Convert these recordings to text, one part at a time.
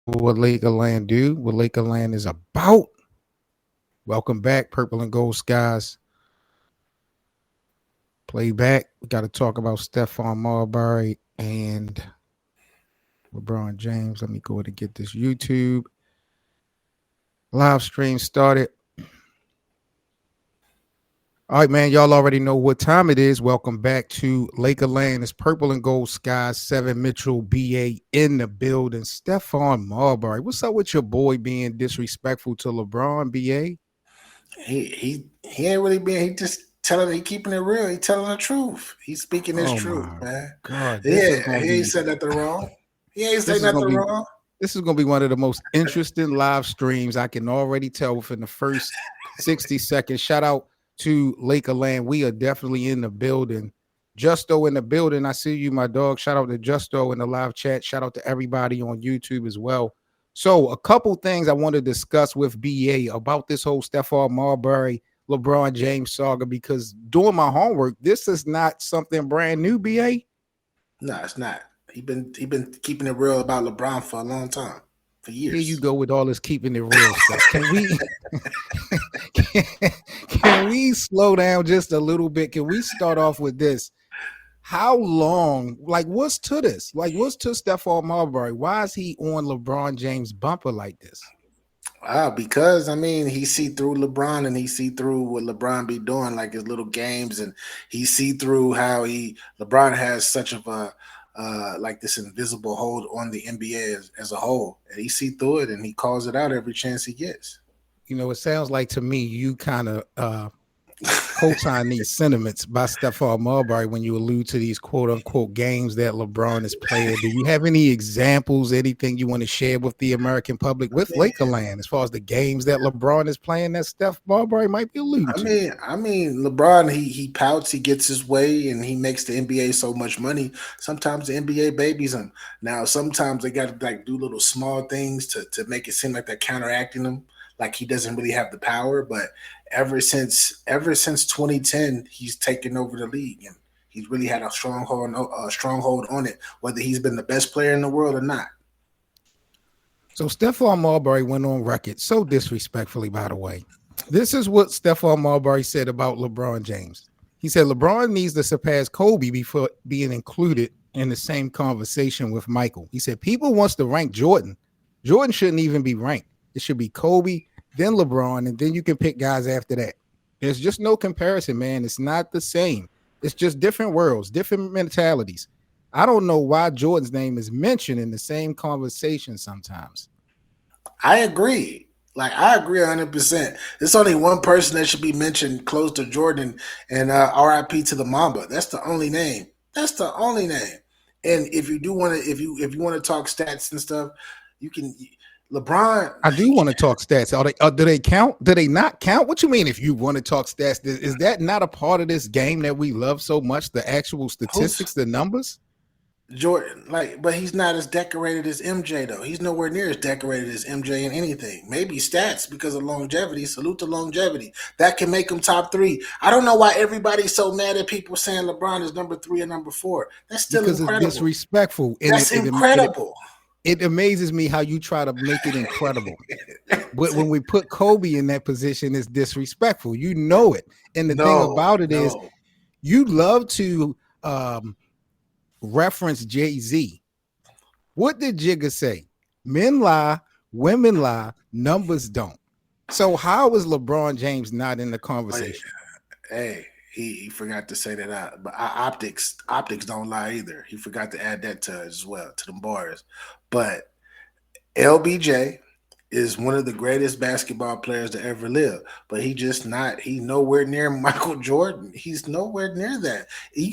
what Lakerland do, what Lakerland is about. Welcome back, Purple and Gold Skies. Playback. We got to talk about Stephon Marbury and LeBron James. Let me go ahead and get this YouTube live stream started. All right, man. Y'all already know what time it is. Welcome back to Lakerland. It's Purple and Gold Skies. 7 Mitchell BA in the building. Stephon Marbury. What's up with your boy being disrespectful to LeBron, BA? He ain't really being. He just telling. He keeping it real. He telling the truth. He's speaking his Oh truth, my man. God. This is Yeah, gonna he ain't be said nothing wrong. He ain't say this is gonna nothing be wrong. this is gonna be one of the most interesting live streams. I can already tell within the first 60 seconds. Shout out to Lakerland. We are definitely in the building. Justo in the building. I see you, my dog. Shout out to Justo in the live chat. Shout out to everybody on YouTube as well. So, a couple things I want to discuss with BA about this whole Stephon Marbury, LeBron James saga, because doing my homework, this is not something brand new, BA. No, it's not. He been keeping it real about LeBron for a long time, for Here you years. go with all this keeping it real stuff. Can we can we slow down just a little bit? Can we start off with this? How long, like what's to this? Like what's to Stephon Marbury? Why is he on LeBron James bumper like this? Wow, because I mean, he see through LeBron and he see through what LeBron be doing, like his little games, and he see through how LeBron has such of a like this invisible hold on the NBA as a whole, and he see through it and he calls it out every chance he gets. You know, it sounds like to me you kind of co-sign these sentiments by Stephon Marbury when you allude to these quote unquote games that LeBron is playing. Do you have any examples, anything you want to share with the American public with Lakerland as far as the games that LeBron is playing that Steph Marbury might be alluding I to? mean, I mean, LeBron, he pouts, he gets his way, and he makes the NBA so much money. Sometimes the NBA babies him. Now, sometimes they got to like do little small things to make it seem like they're counteracting him, like he doesn't really have the power. But ever since 2010, he's taken over the league, and he's really had a stronghold on it, whether he's been the best player in the world or not. So Stephon Marbury went on record so disrespectfully, by the way. This is what Stephon Marbury said about LeBron James. He said LeBron needs to surpass Kobe before being included in the same conversation with Michael. He said people wants to rank Jordan. Jordan shouldn't even be ranked. It should be Kobe, then LeBron, and then you can pick guys after that. There's just no comparison, man. It's not the same. It's just different worlds, different mentalities. I don't know why Jordan's name is mentioned in the same conversation sometimes. I agree. Like I agree 100%. There's only one person that should be mentioned close to Jordan and RIP to the Mamba. That's the only name. That's the only name. And if you do want to, if you want to talk stats and stuff, you can. LeBron, I do want to talk stats. Are they? Do they count? Do they not count? What you mean? If you want to talk stats, is that not a part of this game that we love so much? The actual who's statistics, the numbers. Jordan? Like, but he's not as decorated as MJ though. He's nowhere near as decorated as MJ in anything. Maybe stats because of longevity. Salute to longevity. That can make him top three. I don't know why everybody's so mad at people saying LeBron is number three and number four. That's still Because it's incredible. disrespectful, and That's incredible. it amazes me how you try to make it incredible. But when we put Kobe in that position, it's disrespectful. You know it. And the thing No, about it is, no. you love to reference Jay Z. What did Jigga say? Men lie, women lie, numbers don't. So how is LeBron James not in the Hey, conversation? hey, he forgot to say that out. But optics don't lie either. He forgot to add that to it as well, to them bars. But LBJ is one of the greatest basketball players to ever live, but he's nowhere near Michael Jordan. He's nowhere near that.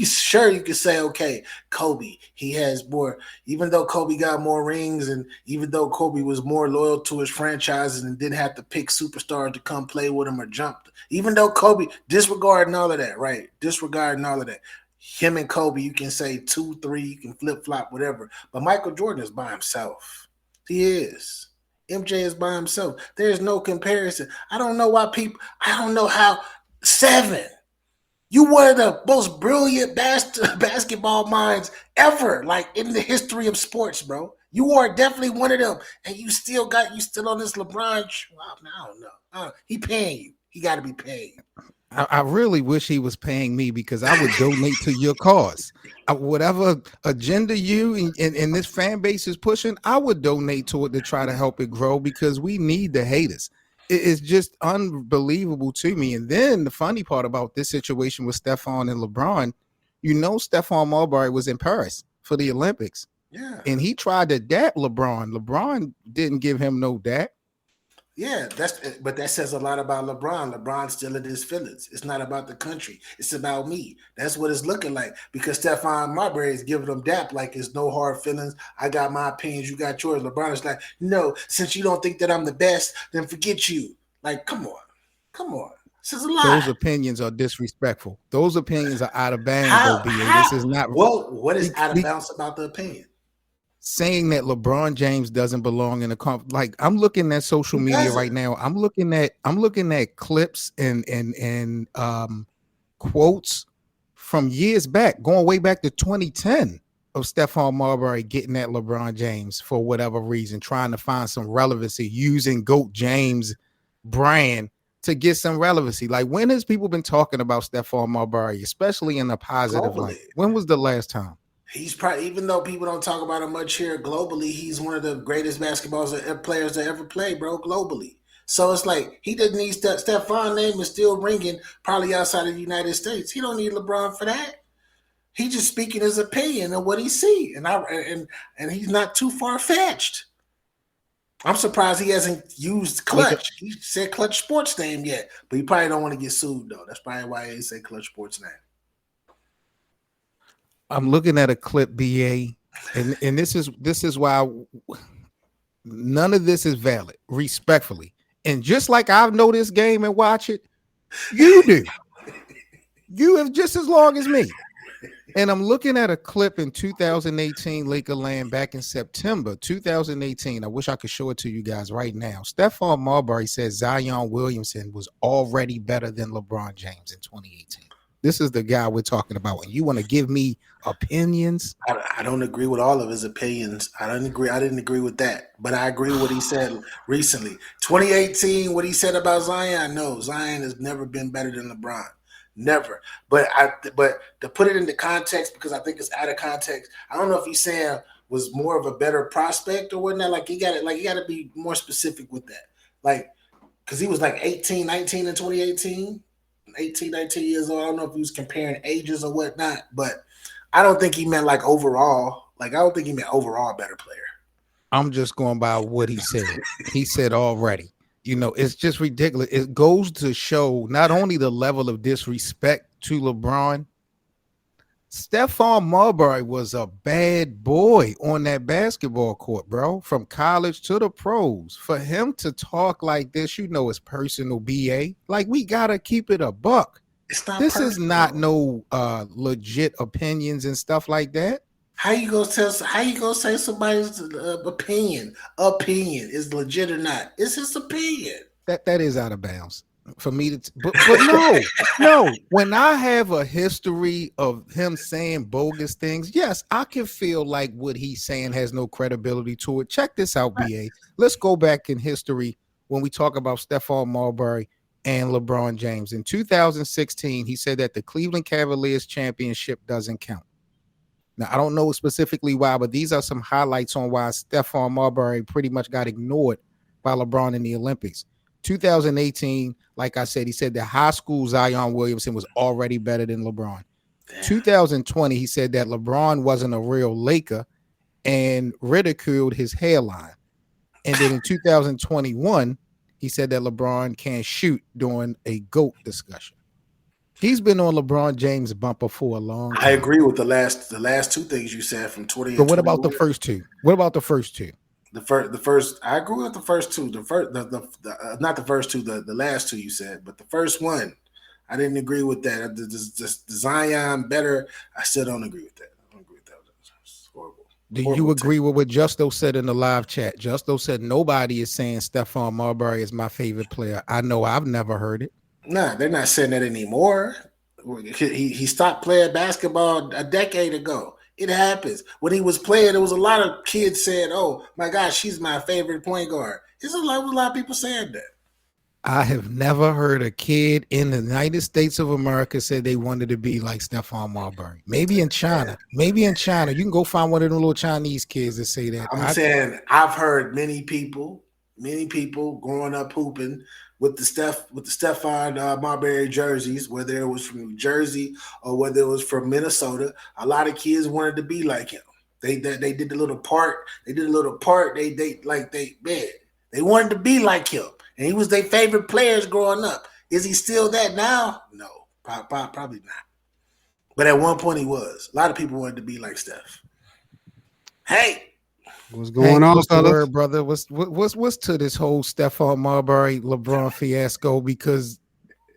Sure, you could say, okay, Kobe, he has more, even though Kobe got more rings and even though Kobe was more loyal to his franchises and didn't have to pick superstars to come play with him or jump, even though Kobe, disregarding all of that, right? Disregarding all of that. Him and Kobe, you can say 2, 3, you can flip flop, whatever. But Michael Jordan is by himself. He is. MJ is by himself. There's no comparison. I don't know why people. I don't know how. Seven. You one of the most brilliant basketball minds ever, like in the history of sports, bro. You are definitely one of them, and you still on this LeBron. Wow, I don't know. He paying you. He got to be paying you. I really wish he was paying me because I would donate to your cause. Whatever agenda you and this fan base is pushing, I would donate to it to try to help it grow because we need the haters. It's just unbelievable to me. And then the funny part about this situation with Stephon and LeBron, Stephon Marbury was in Paris for the Olympics. Yeah. And he tried to dap LeBron. LeBron didn't give him no dap. Yeah, but that says a lot about LeBron. LeBron's still in his feelings. It's not about the country. It's about me. That's what it's looking like. Because Stephon Marbury is giving them dap like it's no hard feelings. I got my opinions. You got yours. LeBron is like, no, since you don't think that I'm the best, then forget you. Like, come on. Come on. This is a lie. Those opinions are disrespectful. Those opinions are out of bounds, OBA. This is not. Well, what is out of bounds about the opinion? Saying that LeBron James doesn't belong in a like I'm looking at social media right now. I'm looking at clips and quotes from years back, going way back to 2010 of Stephon Marbury getting at LeBron James for whatever reason, trying to find some relevancy using GOAT James brand to get some relevancy. Like, when has people been talking about Stephon Marbury, especially in a positive light? When was the last time? He's probably, even though people don't talk about him much here globally, he's one of the greatest basketball players that ever played, bro, globally. So it's like he doesn't need Stephon name is still ringing probably outside of the United States. He don't need LeBron for that. He's just speaking his opinion of what he see, and he's not too far fetched. I'm surprised he hasn't used Clutch. He said Clutch Sports name yet, but he probably don't want to get sued though. That's probably why he didn't say Clutch Sports name. I'm looking at a clip, BA, and this is why none of this is valid, respectfully. And just like I know this game and watch it, you do. You have just as long as me. And I'm looking at a clip in 2018 Lakerland back in September 2018. I wish I could show it to you guys right now. Stephon Marbury says Zion Williamson was already better than LeBron James in 2018. This is the guy we're talking about. And you want to give me opinions? I don't agree with all of his opinions. I didn't agree with that. But I agree with what he said recently. 2018, what he said about Zion, no, Zion has never been better than LeBron. Never. But to put it into context, because I think it's out of context, I don't know if he's saying was more of a better prospect or whatnot. Like, you got to be more specific with that. Like, because he was like 18, 19 in 2018. 18, 19 years old. I don't know if he was comparing ages or whatnot, but I don't think he meant like overall. Like, I don't think he meant overall better player. I'm just going by what he said. He said already. It's just ridiculous. It goes to show not only the level of disrespect to LeBron. Stephon Marbury was a bad boy on that basketball court, bro, from college to the pros. For him to talk like this, it's personal, BA. Like, we got to keep it a buck. It's not this personal. Is not no legit opinions and stuff like that. How you gonna say somebody's opinion is legit or not? It's his opinion. That is out of bounds for me to, but no. When I have a history of him saying bogus things, yes, I can feel like what he's saying has no credibility to it. Check this out, BA. Let's go back in history when we talk about Stephon Marbury and LeBron James. In 2016, he said that the Cleveland Cavaliers championship doesn't count. Now, I don't know specifically why, but these are some highlights on why Stephon Marbury pretty much got ignored by LeBron in the Olympics. 2018, like I said, he said that high school Zion Williamson was already better than LeBron. 2020, he said that LeBron wasn't a real Laker and ridiculed his hairline. And then in 2021, he said that LeBron can't shoot during a GOAT discussion. He's been on LeBron James' bumper for a long time. I agree with the last two things you said from 20. But what about the first two? The first, I agree with the first two. Not the first two, the last two you said, but the first one, I didn't agree with that. The Zion better, I still don't agree with that. I don't agree with that. It's horrible. Do you agree with what Justo said in the live chat? Justo said nobody is saying Stephon Marbury is my favorite player. I know I've never heard it. Nah, they're not saying that anymore. He stopped playing basketball a decade ago. It happens. When he was playing, there was a lot of kids saying, "Oh my gosh, she's my favorite point guard." There's a lot of people saying that. I have never heard a kid in the United States of America say they wanted to be like Stephon Marbury. Maybe in China. Maybe in China. You can go find one of the little Chinese kids that say that. I'm saying I've heard many people growing up hooping with the Stephon Marbury jerseys, whether it was from New Jersey or whether it was from Minnesota. A lot of kids wanted to be like him. They did the little part. They did a little part. They wanted to be like him, and he was their favorite players growing up. Is he still that now? No, probably not. But at one point he was. A lot of people wanted to be like Steph. Hey, What's going Hank, on, what's the fellas? word, brother? What's to this whole Stephon Marbury LeBron fiasco? Because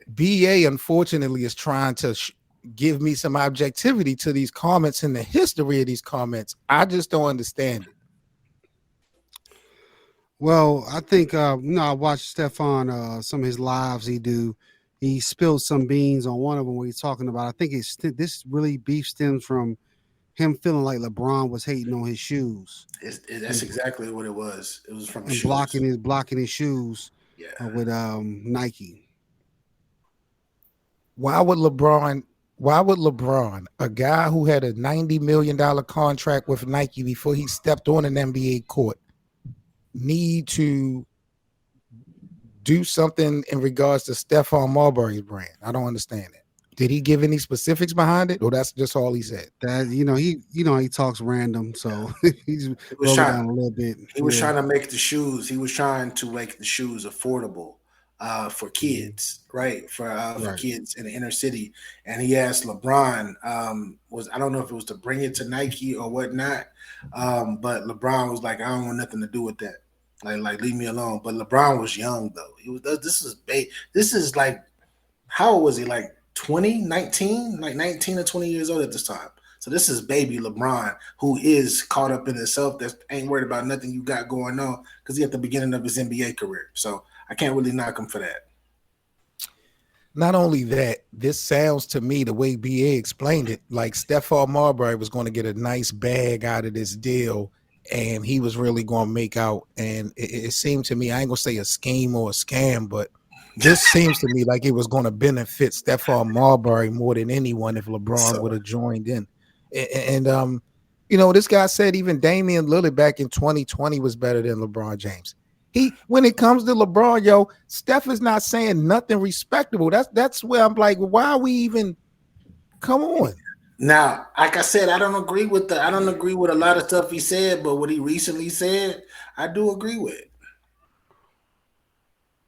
BA unfortunately is trying to give me some objectivity to these comments and the history of these comments. I just don't understand it. Well, I think I watched Stefan some of his lives he do. He spilled some beans on one of them where he's talking about. I think this really beef stems from him feeling like LeBron was hating on his shoes that's exactly what it was. It was from and shoes. blocking his shoes Yeah. with Nike. Why would LeBron, a guy who had a $90 million contract with Nike before he stepped on an NBA court, need to do something in regards to Stephon Marbury's brand? I don't understand it. Did he give any specifics behind it, or that's just all he said? That he talks random, so he's He was broke it trying down a little bit. he was trying to make the shoes. He was trying to make the shoes affordable for kids, right? For Right. kids in the inner city. And he asked LeBron, was I don't know if it was to bring it to Nike or whatnot, but LeBron was like, I don't want nothing to do with that. Like leave me alone. But LeBron was young though. He was this is like how old was he? Like 20, 19, like 19 or 20 years old at this time. So this is baby LeBron, who is caught up in himself, that ain't worried about nothing you got going on because he's at the beginning of his NBA career. So I can't really knock him for that. Not only that, this sounds to me, the way BA explained it, like Stephon Marbury was going to get a nice bag out of this deal, and he was really going to make out. And it seemed to me, I ain't going to say a scheme or a scam, but this seems to me like it was going to benefit Stephon Marbury more than anyone if LeBron would have joined in. And this guy said even Damian Lillard back in 2020 was better than LeBron James. When it comes to LeBron, Steph is not saying nothing respectable. That's where I'm like, why are we even? Come on. Now, like I said, I don't agree with a lot of stuff he said, but what he recently said, I do agree with.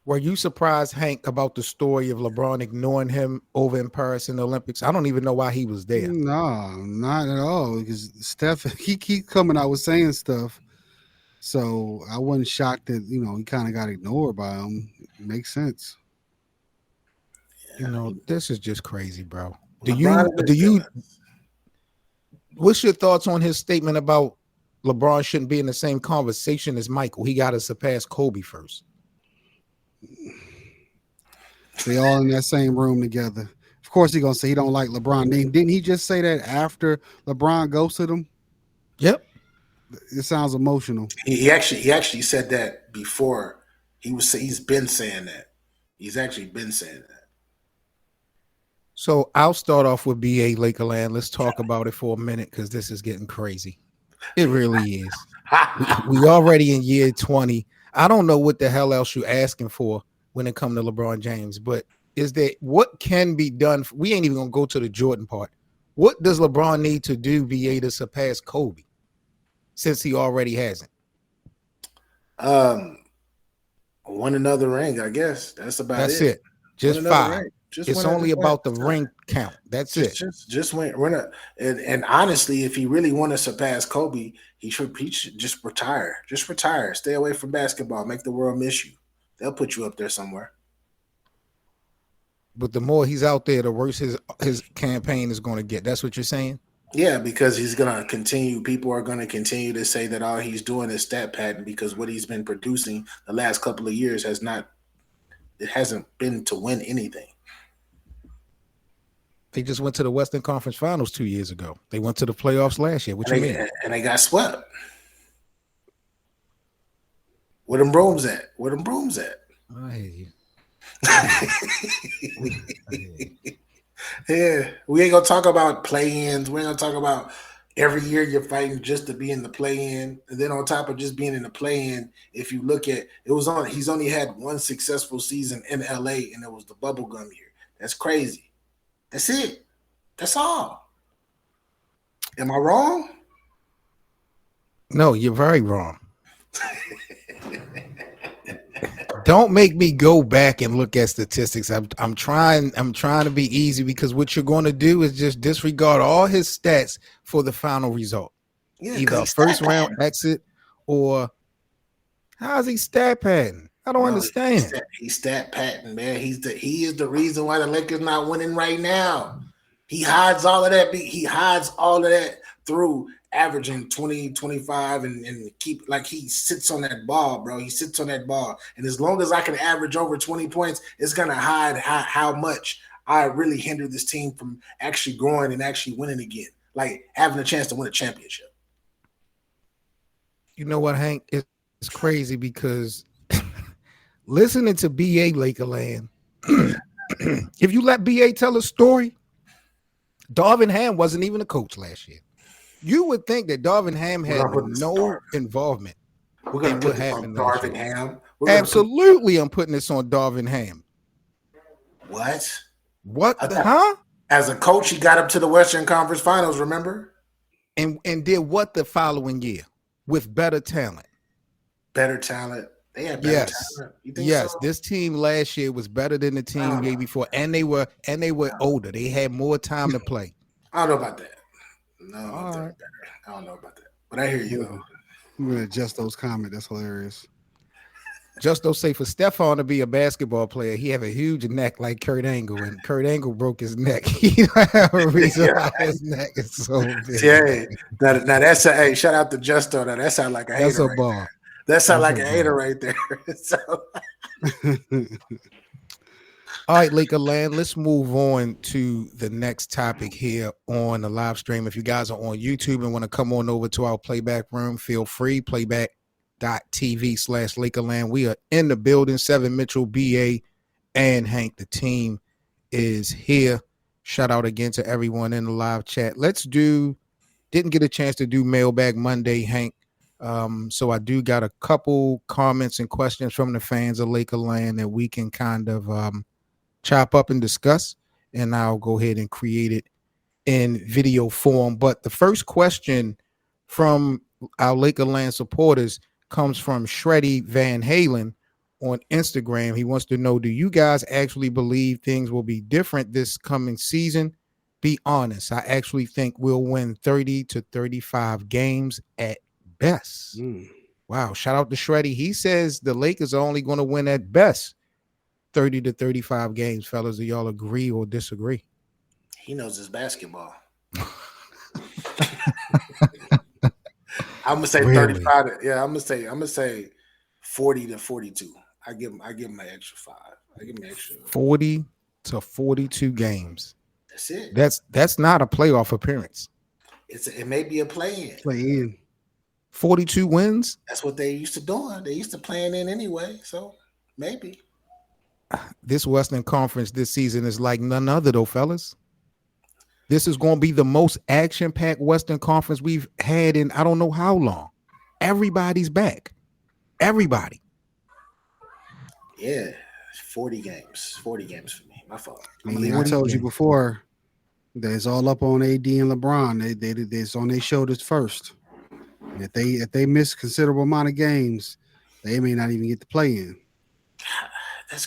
Were you surprised, Hank, about the story of LeBron ignoring him over in Paris in the Olympics? I don't even know why he was there. No, not at all. Because Steph, he keep coming out with saying stuff. So I wasn't shocked that he kind of got ignored by him. It makes sense. This is just crazy, bro. What's your thoughts on his statement about LeBron shouldn't be in the same conversation as Michael? He got to surpass Kobe first. They all in that same room together. Of course, he's gonna say he don't like LeBron. Didn't he just say that after LeBron ghosted him? Yep. It sounds emotional. He actually said that before. He's been saying that. He's actually been saying that. So I'll start off with BA Lakerland. Let's talk about it for a minute because this is getting crazy. It really is. we already in year 20. I don't know what the hell else you're asking for when it comes to LeBron James, but what can be done? We ain't even gonna go to the Jordan part. What does LeBron need to do, BA, to surpass Kobe, since he already hasn't? Won another ring, I guess. That's it. Just 5. It's only about the ring count. That's it. Just win. And honestly, if he really want to surpass Kobe, he should just retire. Just retire. Stay away from basketball. Make the world miss you. They'll put you up there somewhere. But the more he's out there, the worse his campaign is going to get. That's what you're saying? Yeah, because he's going to continue. People are going to continue to say that all he's doing is stat padding because what he's been producing the last couple of years hasn't been to win anything. They just went to the Western Conference Finals 2 years ago. They went to the playoffs last year. What you mean? And they got swept. Where them brooms at? Where them brooms at? I hear you. Yeah, we ain't gonna talk about play-ins. We ain't gonna talk about every year you're fighting just to be in the play-in, and then on top of just being in the play-in, if you look at he's only had one successful season in LA, and it was the bubblegum year. That's crazy. That's it. That's all. Am I wrong? No, you're very wrong. Don't make me go back and look at statistics. I'm trying to be easy, because what you're going to do is just disregard all his stats for the final result. Yeah, either a first round exit, or how is he stat padding? I don't understand. He's stat padding, man. He is the reason why the Lakers not winning right now. He hides all of that. He hides all of that through averaging 20, 25, and keep, like, he sits on that ball, bro. He sits on that ball. And as long as I can average over 20 points, it's going to hide how much I really hinder this team from actually growing and actually winning again, like having a chance to win a championship. You know what, Hank? It's crazy because listening to BA Lakerland, if you let BA tell a story, Darvin Ham wasn't even a coach last year. You would think that Darvin Ham had no involvement. We're going to put this on Darvin Ham. Absolutely, I'm putting this on Darvin Ham. What? Huh? As a coach, he got up to the Western Conference Finals, remember? And did what the following year with better talent? Better talent. They had better talent. You think so? This team last year was better than the team the year before, and they were older. They had more time to play. I don't know about that. No, I don't know about that. But I hear you though. I'm gonna adjust those comments. That's hilarious. Just don't say for Stephon to be a basketball player, he have a huge neck like Kurt Angle, and Kurt Angle broke his neck. He don't have a reason why his neck is so big. Yeah, now that's a shout out to Justo. Now that sound like a hater. That's a ball. Right, that sound like a hater right there. So. All right, Lakerland, let's move on to the next topic here on the live stream. If you guys are on YouTube and want to come on over to our playback room, feel free. Playback.tv/Lakerland. We are in the building. 7 Mitchell, BA, and Hank. The team is here. Shout out again to everyone in the live chat. Didn't get a chance to do Mailbag Monday, Hank. So I do got a couple comments and questions from the fans of Lakerland that we can kind of chop up and discuss, and I'll go ahead and create it in video form. But the first question from our Lakerland supporters comes from Shreddy Van Halen on Instagram. He wants to know, do you guys actually believe things will be different this coming season? Be honest. I actually think we'll win 30 to 35 games at best. Wow. Shout out to Shreddy. He says the Lakers are only going to win at best 30 to 35 games. Fellas, do y'all agree or disagree? He knows his basketball. I'm gonna say 35. Yeah, I'm gonna say 40 to 42. I give him my extra 5. I give him extra 40 to 42 games. That's it. That's not a playoff appearance. It may be a play-in. 42 wins. That's what they used to doing. They used to playing in anyway. So maybe. This Western Conference this season is like none other, though, fellas. This is going to be the most action-packed Western Conference we've had in I don't know how long. Everybody's back. Everybody. Yeah, 40 games. 40 games for me. My fault. I told you before that it's all up on AD and LeBron. It's on their shoulders first. And if they miss a considerable amount of games, they may not even get to play in. It's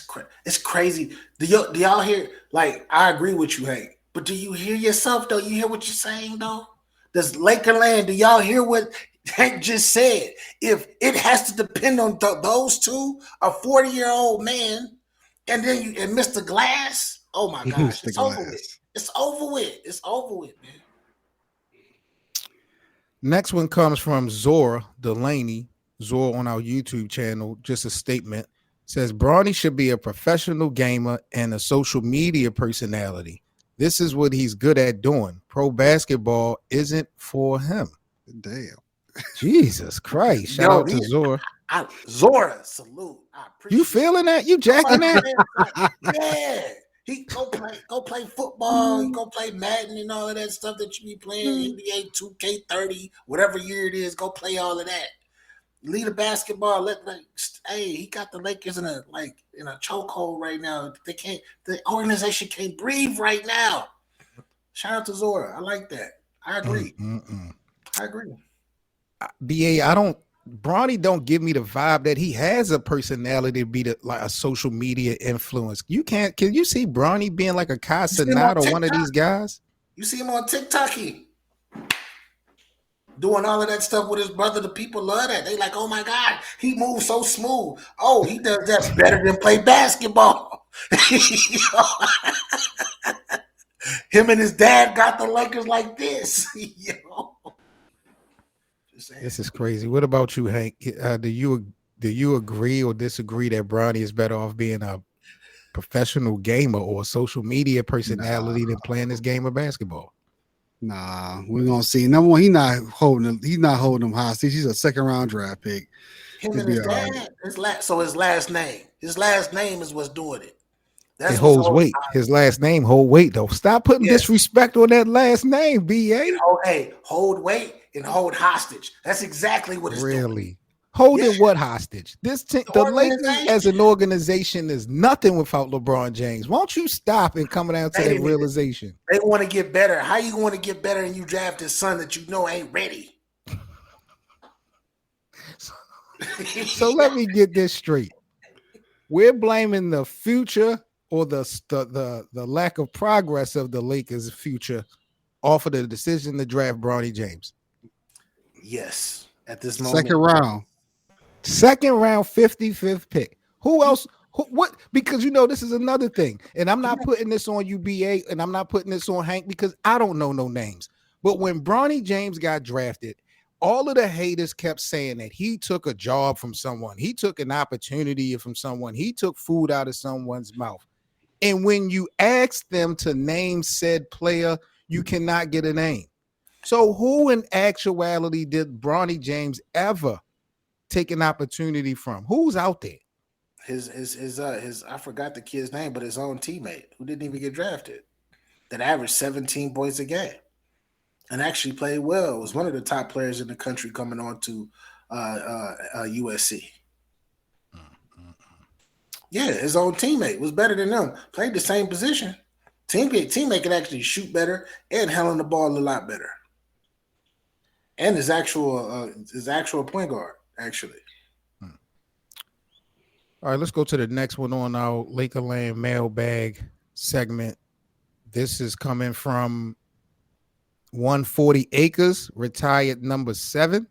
crazy. Do y'all hear? Like, I agree with you, Hank. But do you hear yourself, though? You hear what you're saying, though? Does Lakerland, do y'all hear what Hank just said? If it has to depend on those two, a 40-year-old man, and then and Mr. Glass, oh, my gosh, it's over with. It's over with. It's over with, man. Next one comes from Zora Delaney. Zora on our YouTube channel, just a statement. Says Bronny should be a professional gamer and a social media personality. This is what he's good at doing. Pro basketball isn't for him. Damn. Jesus Christ. Shout out to Zora. Zora, salute. I appreciate You feeling that? You jacking that? Yeah. He go play football, he go play Madden and all of that stuff that you be playing, NBA 2K30, whatever year it is, go play all of that. Lead a basketball, hey, he got the Lakers in a chokehold right now. The organization can't breathe right now. Shout out to Zora. I like that. I agree. I agree. BA, Bronny don't give me the vibe that he has a personality to be like a social media influence. Can you see Bronny being like a Kai Cenat or one of these guys? You see him on TikTok, doing all of that stuff with his brother. The people love that. They like, oh my God, he moves so smooth. Oh, he does that better than play basketball. Him and his dad got the Lakers like this. This is crazy. What about you, Hank? Do you agree or disagree that Bronny is better off being a professional gamer or a social media personality than playing this game of basketball? Nah, we're gonna see. Number one, he's not holding them hostage. He's a second-round draft pick. Him and his dad. His last name. His last name is what's doing it. It holds weight. His last name hold weight though. Stop putting disrespect on that last name, BA. Hold weight and hold hostage. That's exactly what it's doing. Holding what hostage? The Lakers as an organization is nothing without LeBron James. Won't you stop and come down to that realization? They want to get better. How you want to get better and you draft his son that you know ain't ready? So let me get this straight. We're blaming the future or the lack of progress of the Lakers' future off of the decision to draft Bronny James. Yes, at this moment. Second round, 55th pick. Who else? What? Because this is another thing, and I'm not putting this on UBA, and I'm not putting this on Hank because I don't know no names. But when Bronny James got drafted, all of the haters kept saying that he took a job from someone, he took an opportunity from someone, he took food out of someone's mouth. And when you ask them to name said player, you cannot get a name. So who in actuality did Bronny James ever take an opportunity from? Who's out there? His I forgot the kid's name, but his own teammate who didn't even get drafted that averaged 17 points a game and actually played well. Was one of the top players in the country coming on to USC. Yeah, his own teammate was better than them. Played the same position. Teammate can actually shoot better and handle the ball a lot better. And his actual point guard, actually. All right, let's go to the next one on our Lakerland mailbag segment. This is coming from 140 Acres, retired number 7.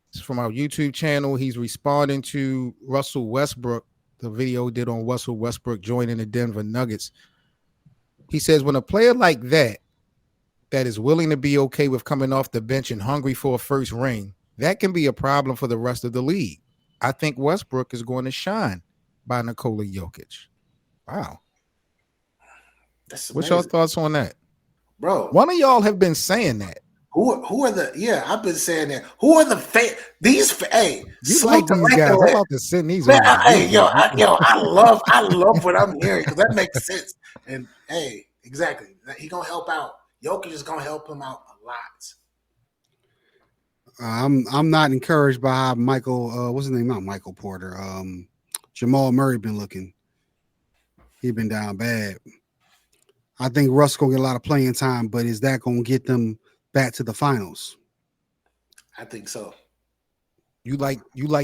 It's from our YouTube channel. He's responding to Russell Westbrook. The video did on Russell Westbrook joining the Denver Nuggets. He says, when a player like that is willing to be okay with coming off the bench and hungry for a first ring, that can be a problem for the rest of the league. I think Westbrook is going to shine by Nikola Jokic. Wow. What's your thoughts on that? Bro. One of y'all have been saying that. Who are the I've been saying that. Who are the you like these guys. I'm about to send these man, I love what I'm hearing because that makes sense. And exactly. He gonna help out. Jokic is gonna help him out a lot. I'm not encouraged by how Michael, what's his name? Not Michael Porter. Jamal Murray been looking. He been down bad. I think Russ gonna get a lot of playing time, but is that gonna get them back to the finals? I think so. You like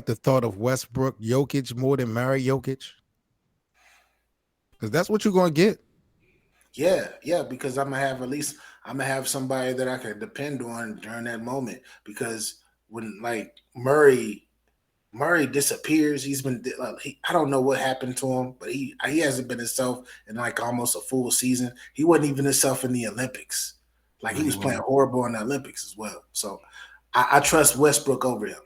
the thought of Westbrook Jokic more than Murray Jokic? Because that's what you're gonna get. Yeah, because I'm gonna have somebody that I can depend on during that moment. Because when Murray disappears, he's been I don't know what happened to him, but he hasn't been himself in almost a full season. He wasn't even himself in the Olympics. He was playing horrible in the Olympics as well. So I trust Westbrook over him.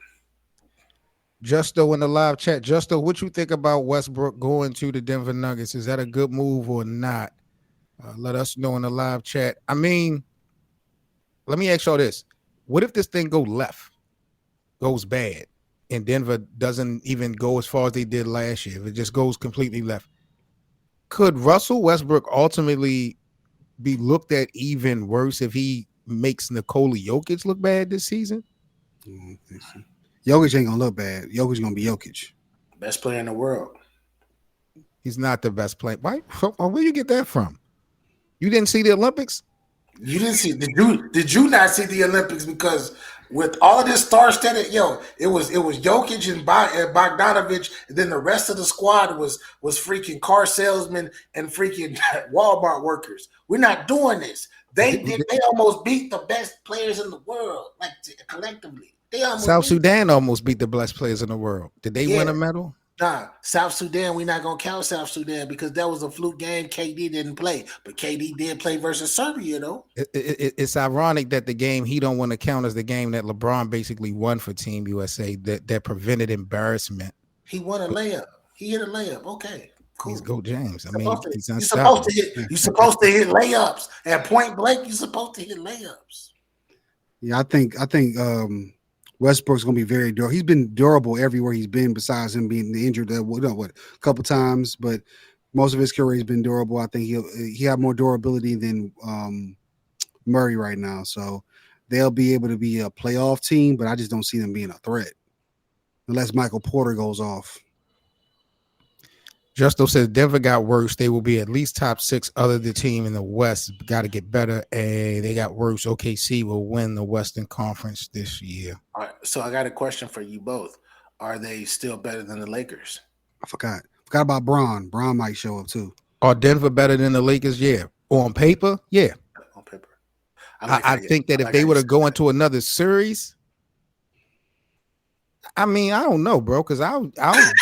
Justo in the live chat. Justo, what you think about Westbrook going to the Denver Nuggets? Is that a good move or not? Let us know in the live chat. I mean, let me ask y'all this: what if this thing goes bad, and Denver doesn't even go as far as they did last year? If it just goes completely left, could Russell Westbrook ultimately be looked at even worse if he makes Nikola Jokic look bad this season? Jokic ain't gonna look bad. Jokic gonna be Jokic. Best player in the world. He's not the best player. Why? Where you get that from? You didn't see the Olympics? You didn't see? Did you not see the Olympics? Because with all of this star-studded, it was Jokic and Bogdanovich, and then the rest of the squad was freaking car salesmen and freaking Walmart workers. We're not doing this. They almost beat the best players in the world, like collectively. South Sudan almost beat the best players in the world. Did they win a medal? Nah, South Sudan, we're not going to count South Sudan because that was a fluke game. KD didn't play, but KD did play versus Serbia, though. It's ironic that the game he don't want to count as the game that LeBron basically won for Team USA that prevented embarrassment. He won a layup. He hit a layup. Okay, cool. He's Go James. He's you're supposed to hit layups. At point blank, you're supposed to hit layups. Yeah, I think Westbrook's going to be very durable. He's been durable everywhere he's been, besides him being injured a couple times. But most of his career has been durable. I think he have more durability than Murray right now. So they'll be able to be a playoff team, but I just don't see them being a threat unless Michael Porter goes off. Justo says Denver got worse. They will be at least top 6. Other the team in the West got to get better. And they got worse. OKC will win the Western Conference this year. All right, so I got a question for you both. Are they still better than the Lakers? I forgot about Bron. Bron might show up too. Are Denver better than the Lakers? Yeah. On paper, yeah. On paper. I think that if they were to go into another series, I mean, I don't know, bro, because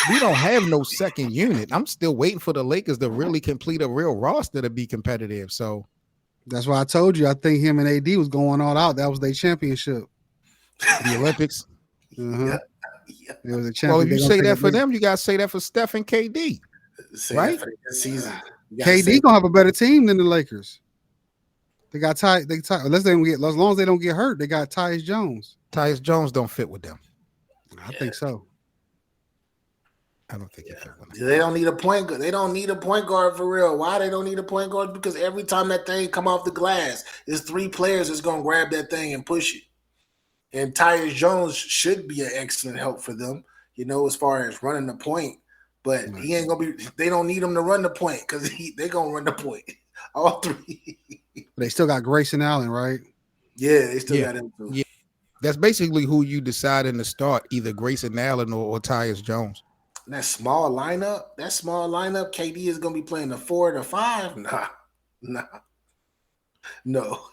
we don't have no second unit. I'm still waiting for the Lakers to really complete a real roster to be competitive. So that's why I told you I think him and AD was going all out. That was their championship. The Olympics. Uh-huh. Yeah. It was a championship. Well, if you say that for them, you gotta say that for Steph and KD. Right? For the season. KD gonna have a better team than the Lakers. They got Ty. As long as they don't get hurt, they got Tyus Jones. Tyus Jones don't fit with them. I think so. I don't think he fit with them. They don't need a point guard. They don't need a point guard for real. Why they don't need a point guard? Because every time that thing come off the glass, there's 3 players that's gonna grab that thing and push it. And Tyus Jones should be an excellent help for them, as far as running the point. But he ain't gonna be. They don't need him to run the point because they gonna run the point. All 3. They still got Grayson Allen, right? Yeah, they still got him too. Yeah. That's basically who you decide in the start, either Grayson Allen or Tyus Jones. That small lineup, KD is gonna be playing the 4 or the 5. Nah. No.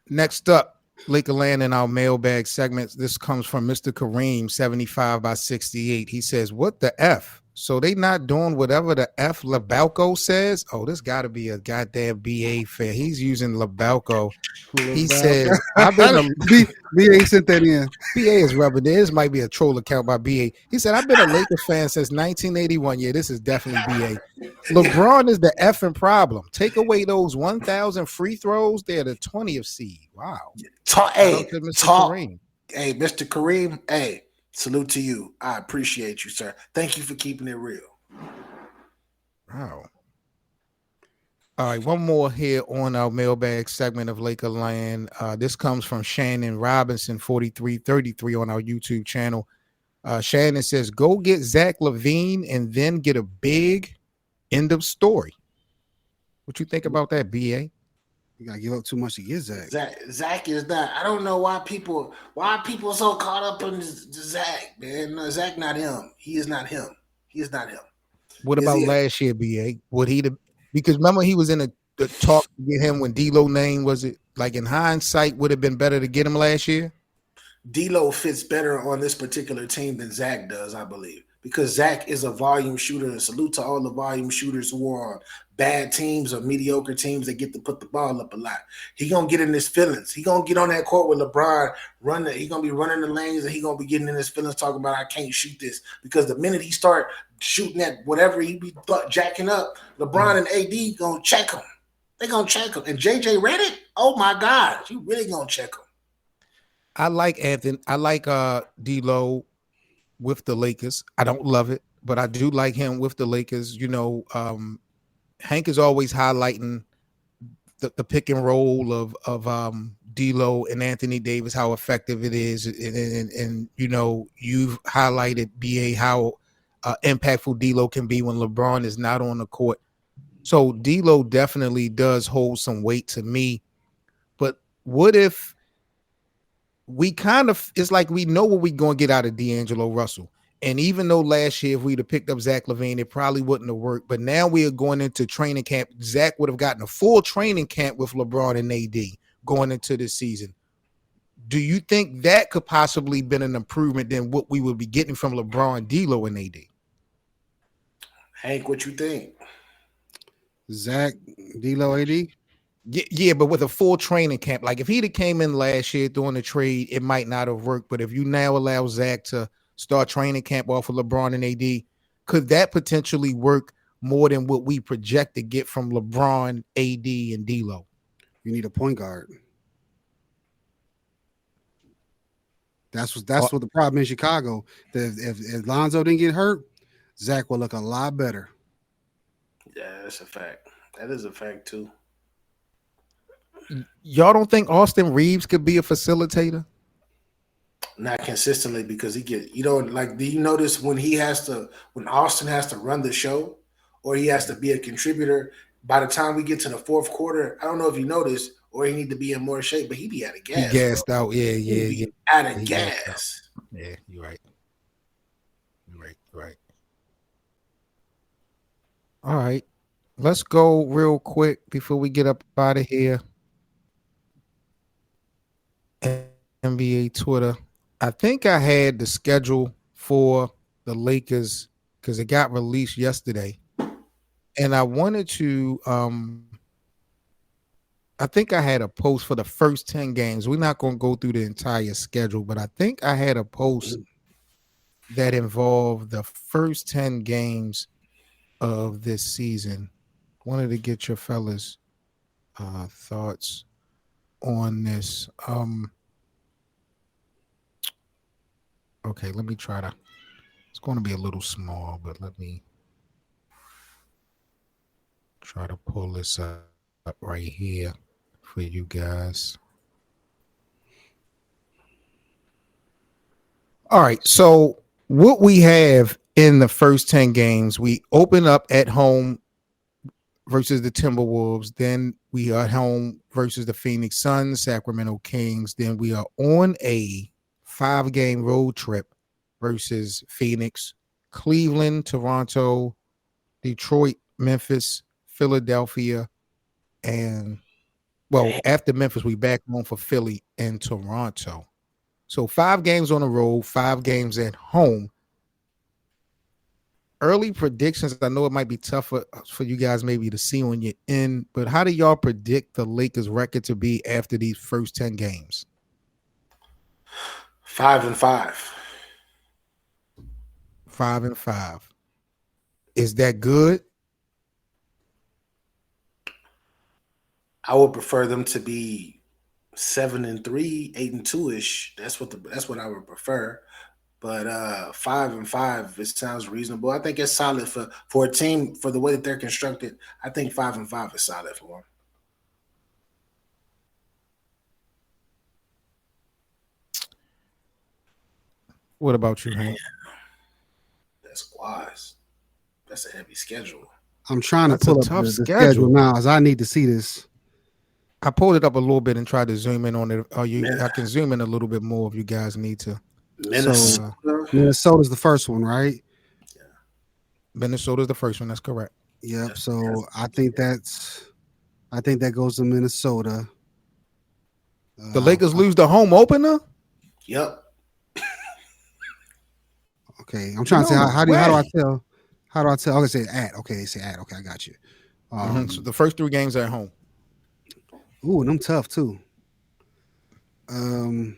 Next up, Lakerland in our mailbag segments. This comes from Mr. Kareem, 75 by 68. He says, "What the F? So they not doing whatever the F Lebowko says?" Oh, this got to be a goddamn BA fan. He's using Lebowko. He says, "I've been BA sent that in. BA is rubbing. This might be a troll account by BA." He said, "I've been a Lakers fan since 1981. Yeah, this is definitely BA. LeBron is the effing problem. Take away those 1,000 free throws, they're the 20th seed. Wow." Mr. Kareem. Hey. Salute to you. I appreciate you, sir. Thank you for keeping it real. Wow. All right, one more here on our mailbag segment of Lakerland. This comes from Shannon Robinson, 4333 on our YouTube channel. Shannon says, "Go get Zach LaVine and then get a big end of story." What you think about that, BA? You gotta give up too much to get Zach. Zach is not. I don't know why people so caught up in Zach, man. No, Zach not him. He is not him. What about last year, BA? Because remember he was in the talk to get him when D'Lo name was it? Like in hindsight, would have been better to get him last year? D'Lo fits better on this particular team than Zach does, I believe, because Zach is a volume shooter. And salute to all the volume shooters who are on bad teams or mediocre teams that get to put the ball up a lot. He gonna get in his feelings. He gonna get on that court with LeBron, he gonna be running the lanes, and he gonna be getting in his feelings talking about I can't shoot this. Because the minute he start shooting at whatever he be jacking up, LeBron and AD gonna check him. They gonna check him. And JJ Redick, oh my God, you really gonna check him. I like Anthony. I like D'Lo with the Lakers. I don't love it, but I do like him with the Lakers. Hank is always highlighting the pick and roll of D'Lo and Anthony Davis, how effective it is, and you've highlighted BA how impactful D'Lo can be when LeBron is not on the court. So D'Lo definitely does hold some weight to me. But what if it's like we know what we're going to get out of D'Angelo Russell. And even though last year, if we'd have picked up Zach LaVine, it probably wouldn't have worked. But now we are going into training camp. Zach would have gotten a full training camp with LeBron and AD going into this season. Do you think that could possibly been an improvement than what we would be getting from LeBron, D'Lo, and AD? Hank, what you think? Zach, D'Lo, AD? Yeah, but with a full training camp, like if he'd have came in last year during the trade, it might not have worked. But if you now allow Zach to start training camp off of LeBron and AD, could that potentially work more than what we project to get from LeBron, AD, and D'Lo? You need a point guard. That's what the problem in Chicago. If Lonzo didn't get hurt, Zach will look a lot better. Yeah, that's a fact. That is a fact too. Y'all don't think Austin Reeves could be a facilitator? Not consistently, because he get, do you notice when Austin has to run the show or he has to be a contributor, by the time we get to the fourth quarter, I don't know if you noticed, or he need to be in more shape, but he be out of gas. He gassed out. Yeah. Out of gas. Yeah, you're right. All right. Let's go real quick before we get up out of here. NBA Twitter. I think I had the schedule for the Lakers because it got released yesterday. And I wanted to I think I had a post for the first 10 games. We're not going to go through the entire schedule, but I think I had a post that involved the first 10 games of this season. Wanted to get your fellas thoughts on this. Okay, let me try to. It's going to be a little small, but let me try to pull this up right here for you guys. All right, so what we have in the first 10 games, we open up at home versus the Timberwolves. Then we are at home versus the Phoenix Suns, Sacramento Kings. Then we are on a 5-game road trip versus Phoenix, Cleveland, Toronto, Detroit, Memphis, Philadelphia, and after Memphis, we back home for Philly and Toronto. So 5 games on the road, 5 games at home. Early predictions, I know it might be tough for you guys maybe to see on your end, but how do y'all predict the Lakers' record to be after these first 10 games? 5-5. 5-5. Is that good? I would prefer them to be 7-3, 8-2-ish. That's what I would prefer. But 5-5, it sounds reasonable. I think it's solid for a team, for the way that they're constructed. I think 5-5 is solid for them. What about you, Hank? That's wise. That's a heavy schedule. I'm trying to pull up the schedule now, as I need to see this. I pulled it up a little bit and tried to zoom in on it. I can zoom in a little bit more if you guys need to. Minnesota's the first one, right? Yeah. Minnesota's the first one. That's correct. Yep. Yes, so I think that goes to Minnesota. The Lakers lose the home opener? Yep. Okay, I'm trying to say No how do I way. tell? How do I tell? Okay, say at. Okay, they say at. Okay, I got you. So the first 3 games are at home. Ooh, and them tough too. Um,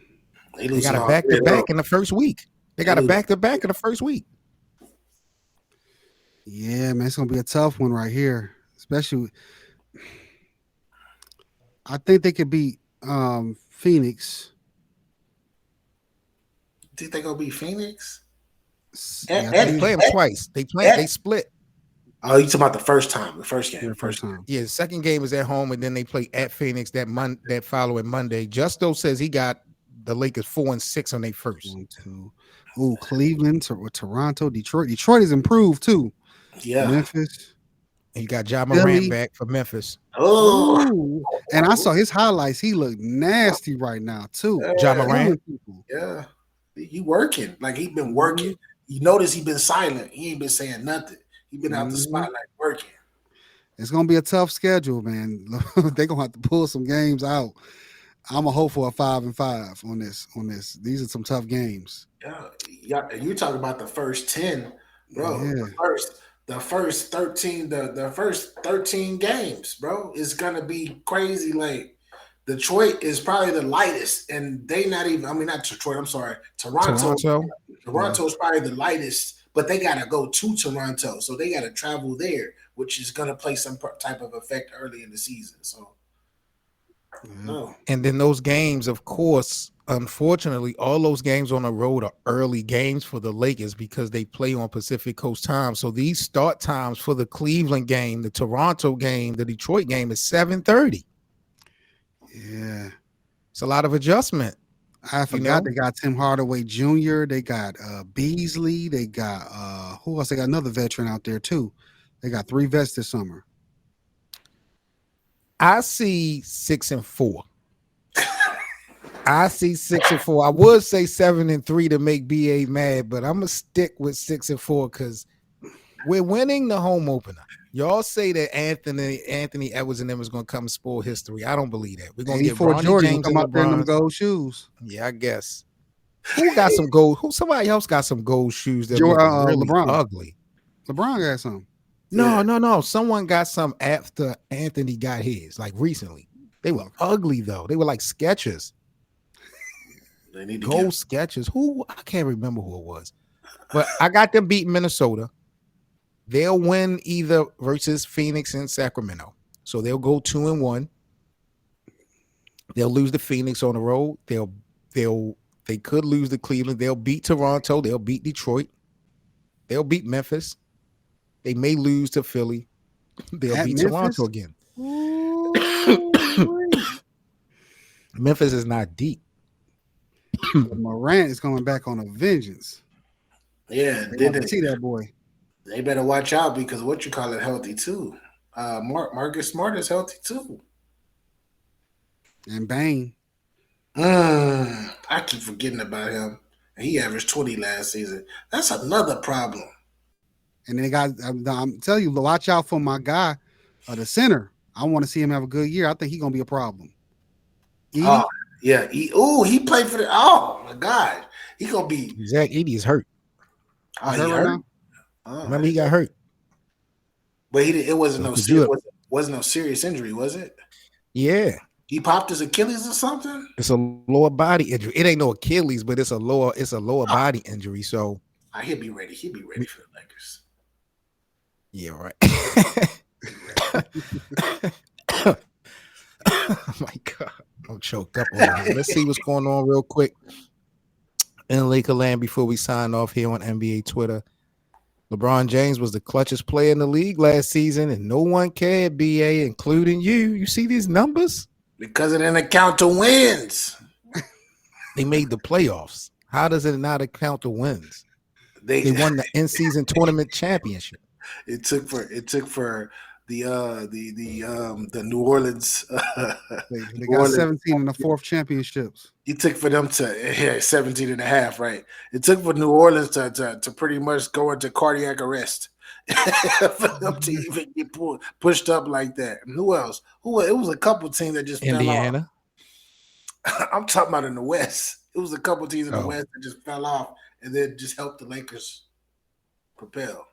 They They got losing a all back three to in a row. back in the first week. They They got a lose. back to back in the first week. yeah, man, it's gonna be a tough one right here. Especially, I think they could beat Phoenix. Think they gonna be Phoenix? Yeah, I They think play them twice. They At- split. oh, you talking about the first time, the first game, yeah, first first. time. Yeah, the second game is at home, and then they play at Phoenix that following Monday. Justo says he got the Lakers 4-6 on their first. 1, 2. Ooh, Cleveland, Toronto, Detroit. Detroit has improved too. Yeah. Memphis, And you got Ja Morant Philly. back for Memphis. Oh, Ooh, and I saw his highlights. He looked nasty right now too. Ja yeah. Morant. Killing people. Yeah. He working. Like he been Mhm, working. You notice he been silent. He ain't been saying nothing. He been out the mhm. spotlight working. It's gonna be a tough schedule, man. They're gonna have to pull some games out. I'm a hope for a 5-5 on this. These are some tough games. Yeah. Yeah. And you talk about the first 10, bro. Yeah. The first 13, the first 13 games, bro, is gonna be crazy. Like Detroit is probably the lightest, and they not even. I mean, not Detroit. I'm sorry, Toronto. Toronto. Yeah. Toronto's probably the lightest, but they gotta go to Toronto, so they gotta travel there, which is gonna play some type of effect early in the season. So Yeah. no, And then those games, of course, unfortunately, all those games on the road are early games for the Lakers because they play on Pacific Coast time. So these start times for the Cleveland game, the Toronto game, the Detroit game is 7:30. Yeah. It's a lot of adjustment. I forgot they got Tim Hardaway Jr. They got Beasley. They got who else? They got another veteran out there too. They got 3 vets this summer. I see 6-4. I see 6-4. I would say 7-3 to make BA mad, but I'm gonna stick with 6-4 because we're winning the home opener. Y'all say that Anthony Edwards and them is gonna come and spoil history. I don't believe that. We're gonna get 84 Bronny Jordan James come and out there in them LeBron. gold shoes. Yeah, I guess. Who got some gold? Somebody else got some gold shoes that look really LeBron. ugly. LeBron got some. No. Someone got some after Anthony got his, like recently. They were ugly though. They were like Skechers. they need to Gold Skechers. Who? I can't remember who it was. But I got them beating Minnesota. They'll win either versus Phoenix and Sacramento. So they'll go 2-1. They'll lose to Phoenix on the road. They could lose to Cleveland. They'll beat Toronto. They'll beat Detroit. They'll beat Memphis. They may lose to Philly. They'll At beat Memphis? Toronto again. Ooh, Memphis is not deep. Morant is coming back on a vengeance. Yeah, They want to see that boy. they better watch out because what you call it healthy too. Marcus Smart is healthy too. And Bane. I keep forgetting about him. He averaged 20 last season. That's another problem. And they got, I'm telling you, watch out for my guy, the center. I want to see him have a good year. I think he's going to be a problem. Edie? Oh, yeah. He played for the. Oh, my God. He going to be. Zach Edey is hurt. Oh, He's he hurt right hurt? now? Oh, Remember, he got hurt. But it wasn't So no could you- wasn't no serious injury, was it? Yeah. He popped his Achilles or something? It's a lower body injury. It ain't no Achilles, but it's a lower body injury. So He'll be ready. He'll be ready for the Lakers. yeah, right. Oh my God. I'm choked up on here. Let's see what's going on real quick in Laker land before we sign off here on NBA Twitter. LeBron James was the clutchest player in the league last season, and no one cared, BA, including you. You see these numbers? Because it didn't account to wins. They made the playoffs. How does it not account to wins? They They won the in-season tournament championship. it took for the New Orleans They New got Orleans. 17 in the fourth championships. It took for them to 17 and a half, right? It took for New Orleans to pretty much go into cardiac arrest for them to even get pushed up like that. And who else? It was a couple teams that just Indiana. fell off. I'm talking about in the West. It was a couple teams in the Oh. West that just fell off. and then just help the Lakers propel.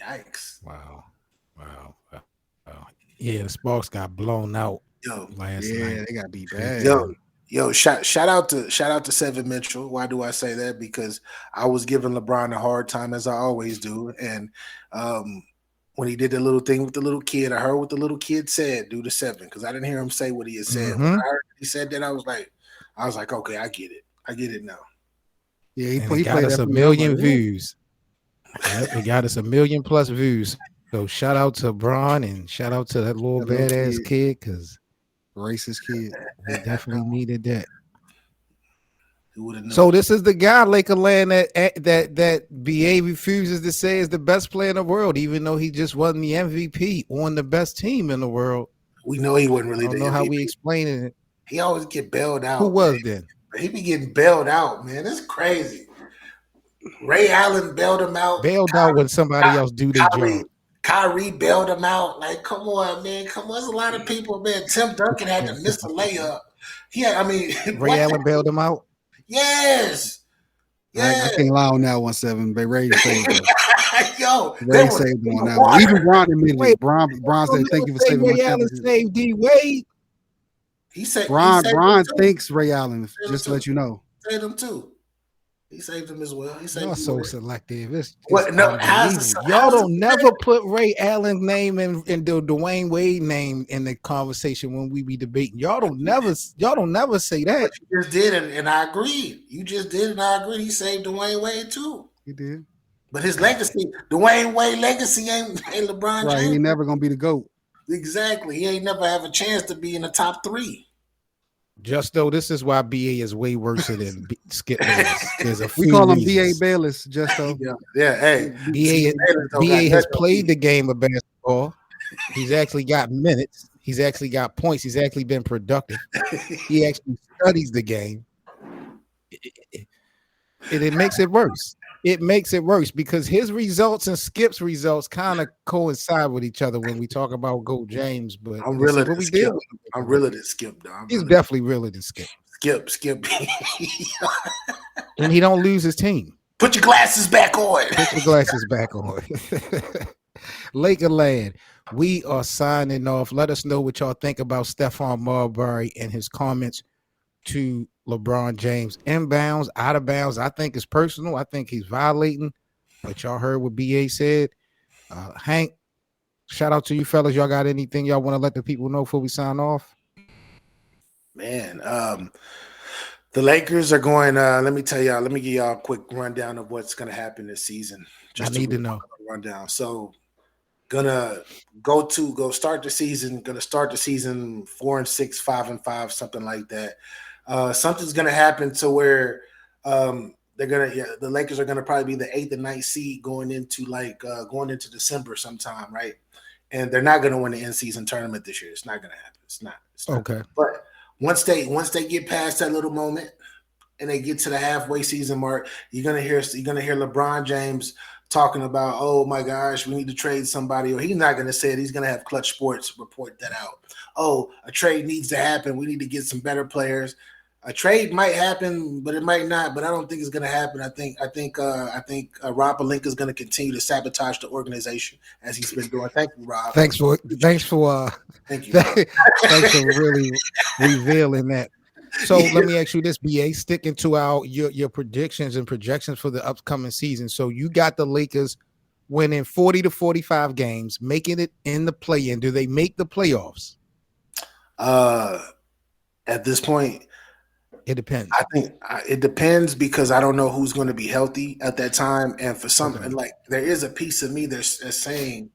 Yikes. Wow. Yeah, the Sparks got blown out Yo, last Yeah, night. they gotta be yo, bad. shout out to Seven Mitchell. Why do I say that? Because I was giving LeBron a hard time as I always do, and when he did the little thing with the little kid, I heard what the little kid said. Do the seven because I didn't hear him say what he had said. When I heard he said that, I was like, okay, I get it now. Yeah, And he it got played us that a for me. I'm million like, views. Yep, it got us 1 million plus views. So shout out to Bron and shout out to that little That little badass kid because racist kid. we definitely needed that. Who would have known? So this is the guy, Lakerland, that BA refuses to say is the best player in the world, even though he just won the MVP on the best team in the world. We know he wasn't really I don't the know how MVP. we explain it. He always get bailed out. Who was man. then? He be getting bailed out, man. It's crazy. Ray Allen bailed him out. Bailed out when somebody else do their job. Kyrie bailed him out. Like, come on, man. Come on. There's a lot of people, man. Tim Duncan had to miss a layup. Ray Allen bailed him out. Yes. I can't lie on that one, Seven. But Ray saved him. Yo, Ray saved him on that one. Even Bron admitted it. Bron said, "Thank you for saving my Ray Allen championship." saved D Wade. He said Bron thinks Ray Allen. Just to let you know, saved him too. He saved him as well. Y'all so selective. It's What? No, y'all don't never put Ray Allen's name and the Dwayne Wade name in the conversation when we be debating. Y'all don't never say that. You just did, and I agreed. You just did, and I agreed. He saved Dwayne Wade too. he did. But his legacy, Dwayne Wade legacy ain't LeBron James. Right, he ain't never gonna be the GOAT. Exactly. He ain't never have a chance to be in the top 3. Just though, this is why BA is way worse than Skip Bayless. There's a few We call him reasons. BA Bayless. Just though. Yeah. Hey, BA has played the game of basketball. He's actually got minutes. He's actually got points. He's actually been productive. He actually studies the game. It makes it worse. It makes it worse because his results and Skip's results kind of coincide with each other when we talk about GOAT James. But I'm realer than Skip. I'm realer than Skip, though. He's definitely realer than Skip. Skip. And he don't lose his team. Put your glasses back on. Put your glasses back on. Lakerland, we are signing off. Let us know what y'all think about Stephon Marbury and his comments to LeBron James. Inbounds, out of bounds. I think it's personal. I think he's violating. But y'all heard what BA said. Hank, shout out to you fellas. Y'all got anything y'all want to let the people know before we sign off? Man, the Lakers are going. Let me tell y'all. Let me give y'all a quick rundown of what's going to happen this season. I need to know. Rundown. So, gonna start the season. Gonna start the season 4-6, 5-5, something like that. Something's gonna happen to where the Lakers are gonna probably be the 8th and 9th seed going into December sometime, right? And they're not gonna win the in-season tournament this year. It's not gonna happen. It's not. Okay. But once they get past that little moment and they get to the halfway season mark, you're gonna hear LeBron James talking about, oh my gosh, we need to trade somebody, or he's not going to say it. He's going to have Clutch Sports report that out. Oh, a trade needs to happen. We need to get some better players. A trade might happen, but it might not. But I don't think it's going to happen. I think Rob Pelinka is going to continue to sabotage the organization as he's been doing. Thank you, Rob. Thanks for thank you. thanks for really revealing that. So let me ask you this, BA, sticking to your predictions and projections for the upcoming season. So you got the Lakers winning 40 to 45 games, making it in the play-in. Do they make the playoffs? At this point, it depends. I think it depends because I don't know who's going to be healthy at that time. And for some, like there is a piece of me that's saying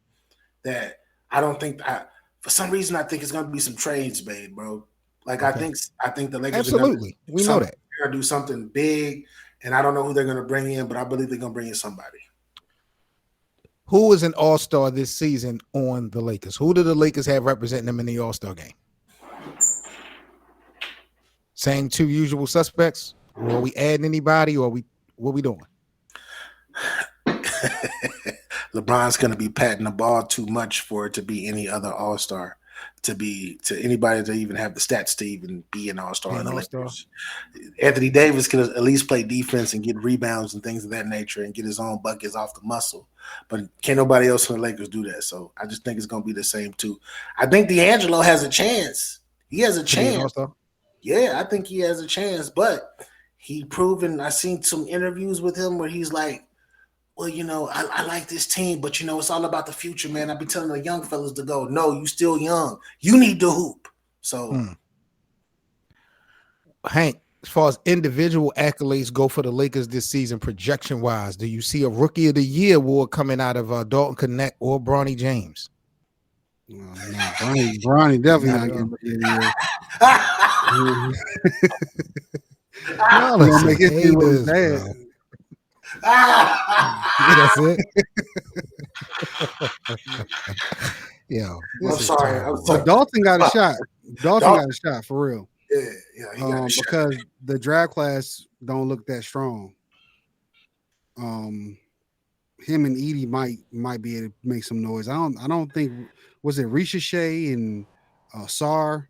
that I don't think for some reason I think it's going to be some trades made, bro. Like I think the Lakers absolutely we know that they're gonna do something big, and I don't know who they're gonna bring in, but I believe they're gonna bring in somebody. Who is an all-star this season on the Lakers? Who do the Lakers have representing them in the all-star game? Same two usual suspects, or are we adding anybody, or what we doing? LeBron's gonna be patting the ball too much for it to be any other all-star. to anybody to even have the stats to even be an all-star in the All-star. Lakers. Anthony Davis could at least play defense and get rebounds and things of that nature and get his own buckets off the muscle. But can't nobody else in the Lakers do that. So I just think it's going to be the same too. I think D'Angelo has a chance. He has a chance. Yeah, I think he has a chance. But he proven, I seen some interviews with him where he's like, well, I like this team, but, it's all about the future, man. I be telling the young fellas to go, no, you still young. You need to hoop. So, Hank, as far as individual accolades go for the Lakers this season, projection-wise, do you see a Rookie of the Year award coming out of Dalton Connect or Bronny James? No, Bronny definitely not getting Rookie of the Year. Y'all Don't make it feel haters, bad. bro. That's it. Yo, I'm sorry. So Dalton got a shot. Dalton got a shot for real. Yeah, he got a shot. Because the draft class don't look that strong. Him and Edie might be able to make some noise. I don't think was it Ricochet and Sar.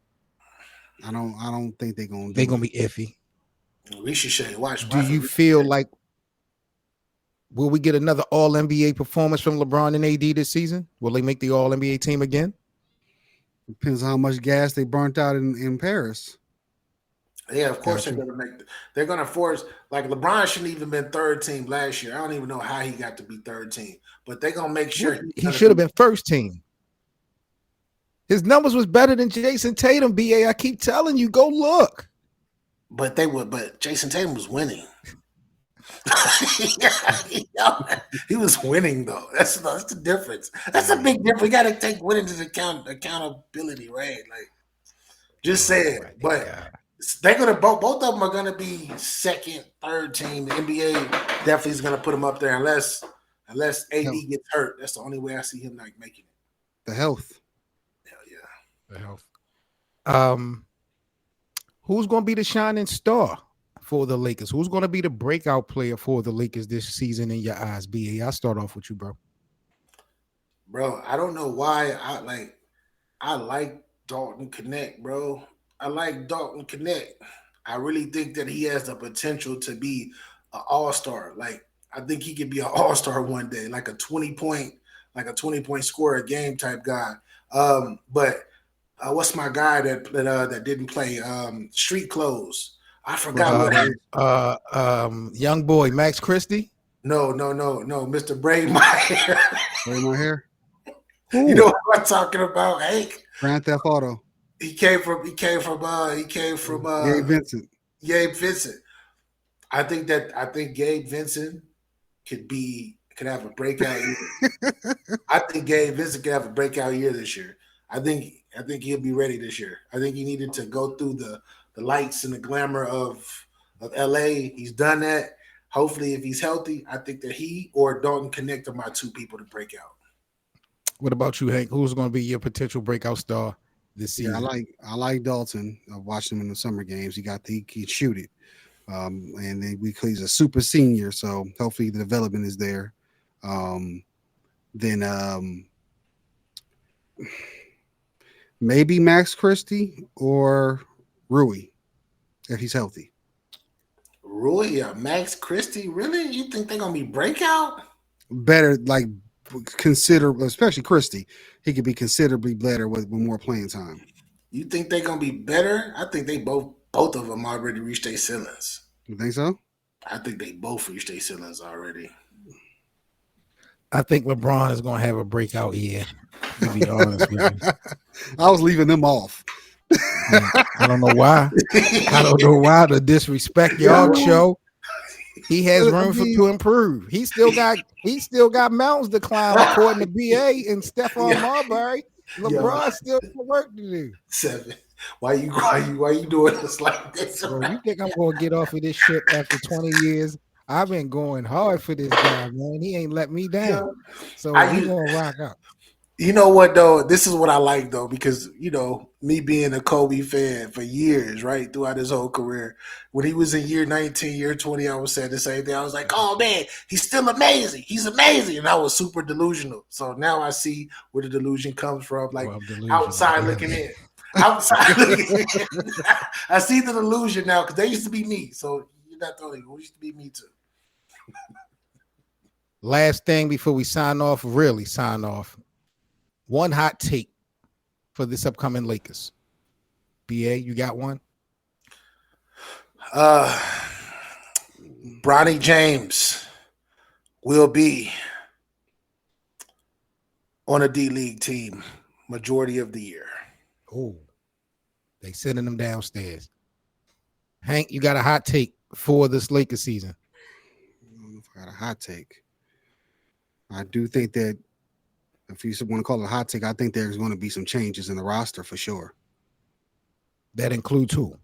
I don't think they're gonna. They're gonna be iffy. Ricochet, watch. Do you feel like will we get another All NBA performance from LeBron and AD this season? Will they make the All NBA team again? Depends on how much gas they burnt out in Paris. Yeah, of course they're gonna force, like LeBron shouldn't even been third team last year. I don't even know how he got to be third team, but they're gonna make sure he should have been first team. His numbers was better than Jason Tatum, BA. I keep telling you, go look. But Jason Tatum was winning. He was winning though. That's the difference. That's a big difference. We got to take winning into accountability, right? Like, just saying. But they're gonna both of them are gonna be second, third team. The NBA definitely is gonna put them up there unless AD gets hurt. That's the only way I see him not making it. The health. Hell yeah. The health. Who's gonna be the shining star for the Lakers? Who's going to be the breakout player for the Lakers this season in your eyes, BA? I'll start off with you, bro. Bro, I don't know why I like Dalton Connect, bro. I like Dalton Connect. I really think that he has the potential to be an all-star. Like, I think he could be an all-star one day, like a 20-point scorer a game type guy. But what's my guy that didn't play? Street Clothes. I forgot what young boy Max Christie. No, Mr. Braid My Hair. Braid My Hair. You know what I'm talking about, Hank? Grand Theft Auto. He came from Gabe Vincent. Gabe Vincent. I think Gabe Vincent could have a breakout year. I think Gabe Vincent could have a breakout year this year. I think he'll be ready this year. I think he needed to go through the lights and the glamour of LA. He's done that. Hopefully, if he's healthy, I think that he or Dalton Connect are my two people to break out. What about you, Hank? Who's going to be your potential breakout star this season? Yeah, I like Dalton. I watched him in the summer games. He can shoot it. And then he's a super senior, so hopefully the development is there. Then maybe Max Christie or Rui, if he's healthy. Rui or Max Christie? Really? You think they're gonna be breakout? Better, like especially Christie. He could be considerably better with more playing time. You think they're gonna be better? I think they both of them already reached their ceilings. You think so? I think they both reached their ceilings already. I think LeBron is gonna have a breakout year. To be honest with you. I was leaving them off. I don't know why. I don't know why the disrespect y'all show. He has room to improve. He still got mountains to climb according to BA and Stephon Marbury. LeBron still got work to do. 7. Why you doing this like this? Bro, you think I'm gonna get off of this shit after 20 years? I've been going hard for this guy, man. He ain't let me down. So we gonna rock up. You know what though? This is what I like though, because me being a Kobe fan for years, right throughout his whole career. When he was in year 19, year 20, I was saying the same thing. I was like, "Oh man, he's still amazing. He's amazing," and I was super delusional. So now I see where the delusion comes from. Like Well, I'm delusional. outside looking in, outside looking in. I see the delusion now because they used to be me. So you're not the only one. It used to be me too. Last thing before we sign off, really sign off. One hot take for this upcoming Lakers. BA, you got one? Bronny James will be on a D League team majority of the year. Oh, they sending them downstairs. Hank, you got a hot take for this Lakers season? I got a hot take. I do think that if you want to call it a hot take, I think there's going to be some changes in the roster for sure. That includes who?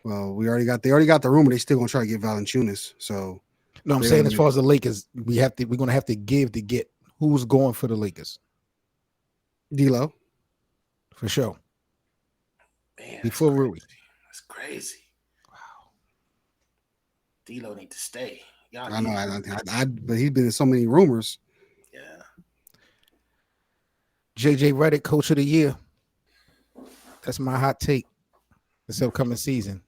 Well, they already got the rumor they still gonna try to get Valanciunas. So No, I'm saying as far as the Lakers, we're gonna have to give to get who's going for the Lakers. D'Lo. For sure. Man, Before Rui. That's crazy. Wow. D'Lo need to stay. I know, but he's been in so many rumors. Yeah. JJ Redick, Coach of the Year. That's my hot take this upcoming season.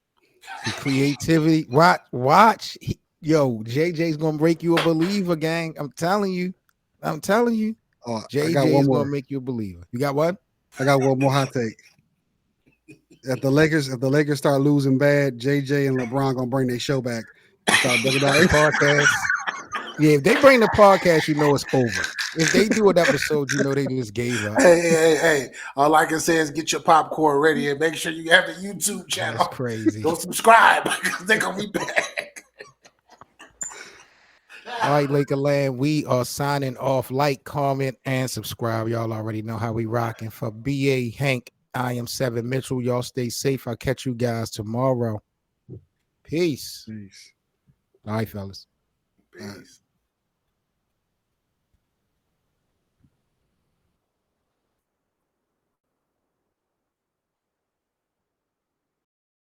The creativity. Watch. JJ's gonna make you a believer, gang. I'm telling you. Oh, JJ's gonna make you a believer. You got what? I got one more hot take. If the Lakers start losing bad, JJ and LeBron gonna bring their show back. Start bringing out a podcast. Yeah, if they bring the podcast, you know it's over. If they do an episode, you know they just gave up. Hey. All I can say is get your popcorn ready and make sure you have the YouTube channel. That's crazy. Don't subscribe because they're going to be back. All right, Lakerland, we are signing off. Like, comment, and subscribe. Y'all already know how we rocking. For BA, Hank, I am 7 Mitchell. Y'all stay safe. I'll catch you guys tomorrow. Peace. Peace. All right, fellas. Peace.